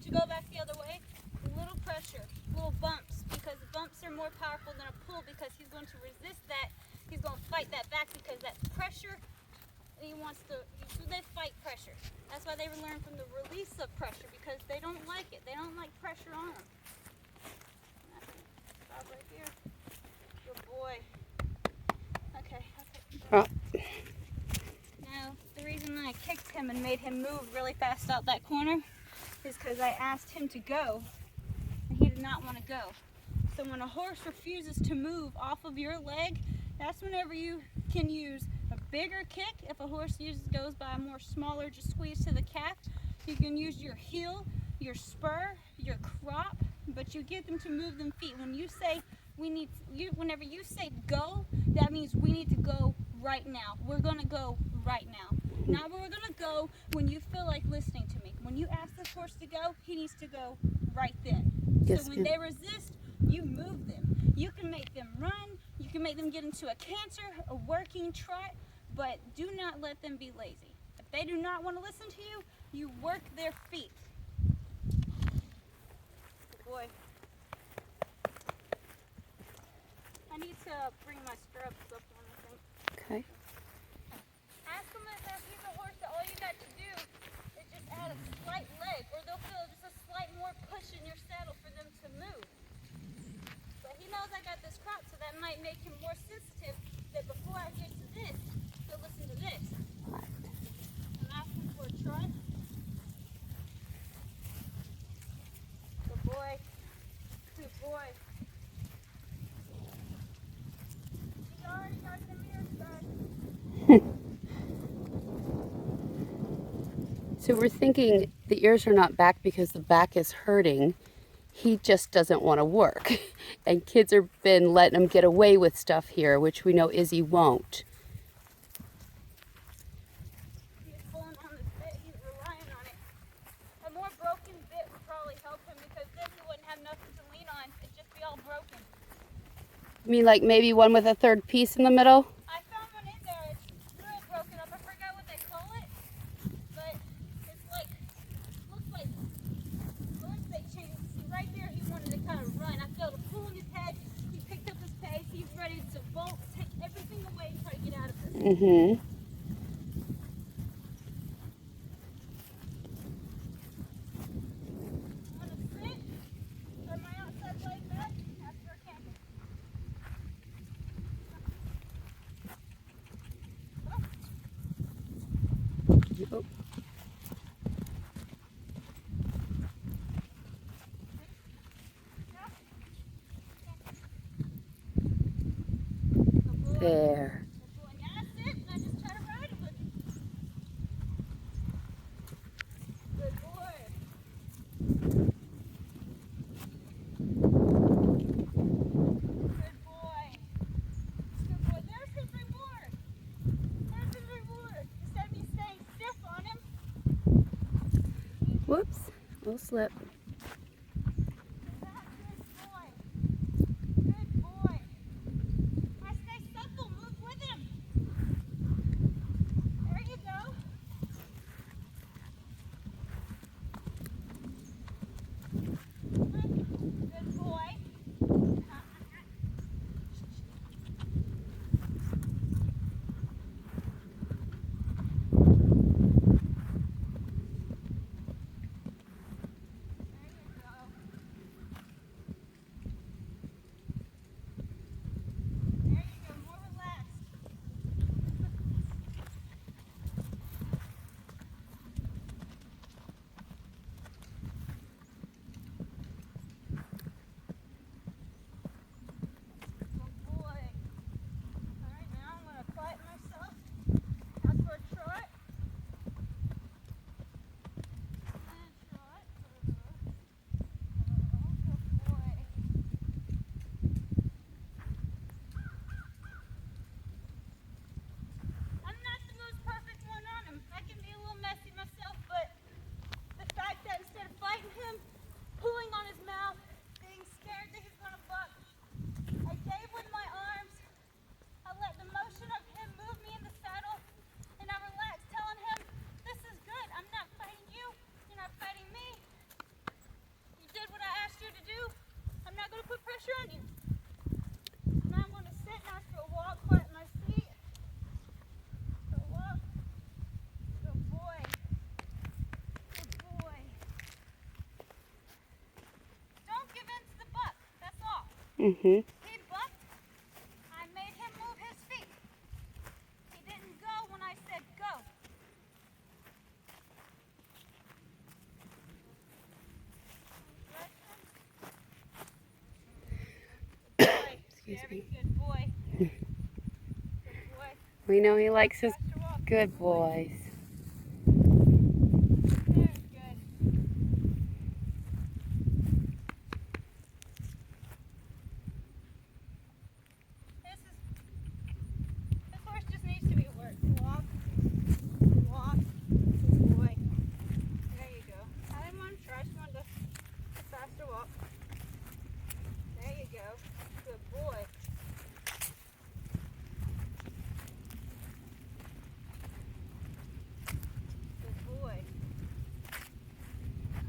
to go back the other way, little pressure, little bumps, because bumps are more powerful than a pull because he's going to resist that. He's going to fight that back because that's pressure. He wants to, so they fight pressure. That's why they learn from the release of pressure because they don't like it. They don't like pressure on them. Stop right here. Good boy. Okay. Oh. Now, the reason I kicked him and made him move really fast out that corner is because I asked him to go, and he did not want to go. So when a horse refuses to move off of your leg, that's whenever you can use a bigger kick. If a horse goes by a more smaller, just squeeze to the calf. You can use your heel, your spur, your crop, but you get them to move them feet. When you say whenever you say go, that means we need to go right now. We're gonna go right now. Not where we're gonna go when you feel like listening to me. When you ask this horse to go, he needs to go right then. Yes, so when they resist, you move them. You can make them run, you can make them get into a canter, a working trot, but do not let them be lazy. If they do not want to listen to you, you work their feet. Good boy. I need to bring my stirrups up on, I think. Okay. Ask them if he's a horse that all you got to do is just add a slight leg, or they'll feel just a slight more push in your saddle for them to move. But he knows I got this crop, so that might make him more sensitive that before I get to this, he'll listen to this. I'm asking for a trot. Good boy. Good boy. He's already got the ears back. So we're thinking the ears are not back because the back is hurting. He just doesn't want to work. And kids have been letting him get away with stuff here, which we know Izzy won't. He's pulling on this bit. He's relying on it. A more broken bit would probably help him because then he wouldn't have nothing to lean on. It'd just be all broken. You mean like maybe one with a third piece in the middle? I found one in there. It's real broken up. I forgot what they call it, but it's like, looks like they changed. See, right there, he wanted to kind of run. I felt a pull in his head. He picked up his pace. He's ready to bolt, take everything away, and try to get out of this. Mm-hmm. Want to sit? Turn my outside leg back after a camper. Oh. There. Now sit. Now just try to ride it with me. Good boy. Good boy. Good boy. There's his reward. There's his reward. Instead of me staying stiff on him. Whoops. Little slip. Good boy. Good boy. Now stay supple. Move with him. There you go. Good boy. Mm-hmm. He bucked. I made him move his feet. He didn't go when I said go. Good boy. Excuse Very me. good boy. Good boy. We know he likes his Faster walk. good boys. Very good. This horse just needs to be worked. Walk. Walk. Good boy. There you go. I didn't want to try. I just wanted a faster walk. There you go. Good boy. Good boy.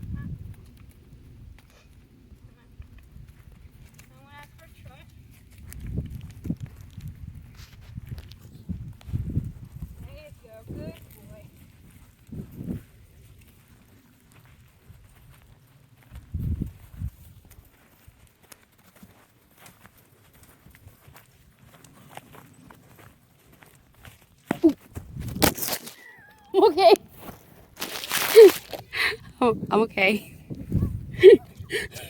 Come on. I want to ask for a trot. There you go. Good boy. I'm okay. Oh, I'm okay. That's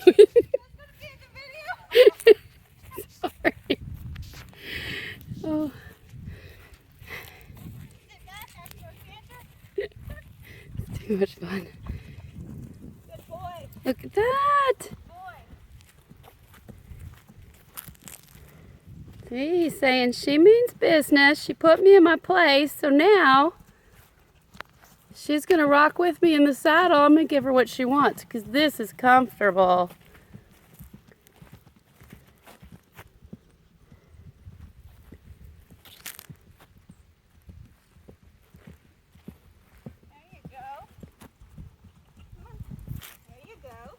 going to be in the video. Sorry. Oh, Sit back after a canter. it's too much fun. Good boy. Look at that. Boy. See, he's saying she means business. She put me in my place, so now she's going to rock with me in the saddle. I'm going to give her what she wants because this is comfortable. There you go. Come on. There you go.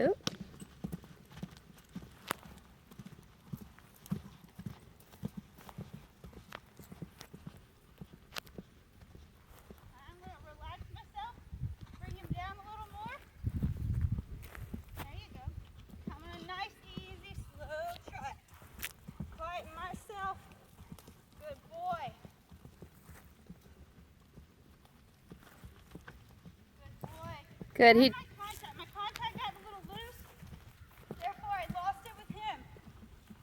Oop. I'm going to relax myself. Bring him down a little more. There you go. I'm on a nice, easy, slow trot. Quieten myself. Good boy. Good boy. Good. He My contact got a little loose. Therefore, I lost it with him.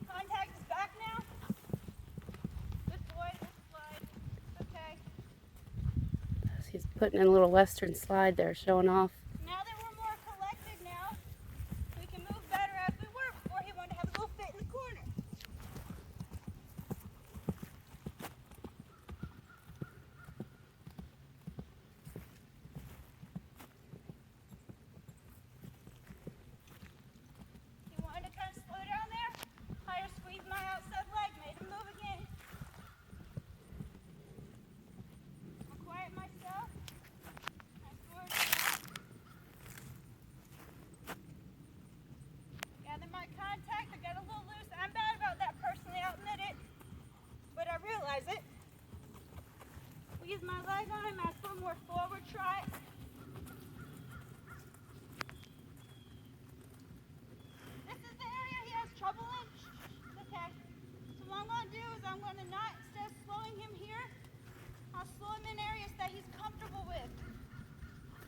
Contact is back now. Good boy. Just slide. Okay. He's putting in a little western slide there, showing off. Now that we're more collected now, we can move better as we were before he wanted to have a little fit in the corner. He wanted to kind of slow down there. I just squeezed my outside leg, made him move again. I'll quiet myself. Nice work. Gather my contact. I got a little loose. I'm bad about that personally. I'll admit it. But I realize it. Squeeze my leg on him. Ask for a more forward trot. This is the area he has trouble in. Okay. So what I'm going to do is I'm going to not, instead of slowing him here, I'll slow him in areas that he's comfortable with.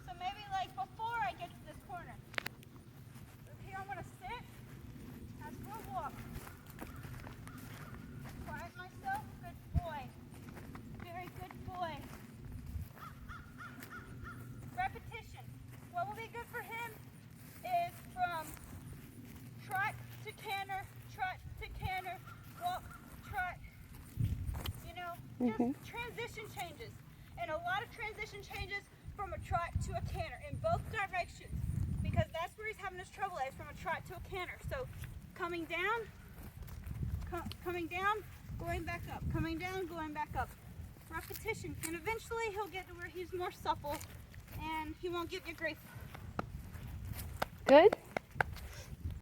So maybe like before I get to this corner. So here I'm going to sit. Ask for a walk. Quiet myself. Good boy. Very good boy. Repetition. What will be good for him is from trot to canter, walk, trot. You know, just transition changes. And a lot of transition changes from a trot to a canter in both directions. Because that's where he's having his trouble at, is from a trot to a canter. So coming down, going back up, coming down, going back up. Repetition. And eventually he'll get to where he's more supple and he won't give you grief. Good.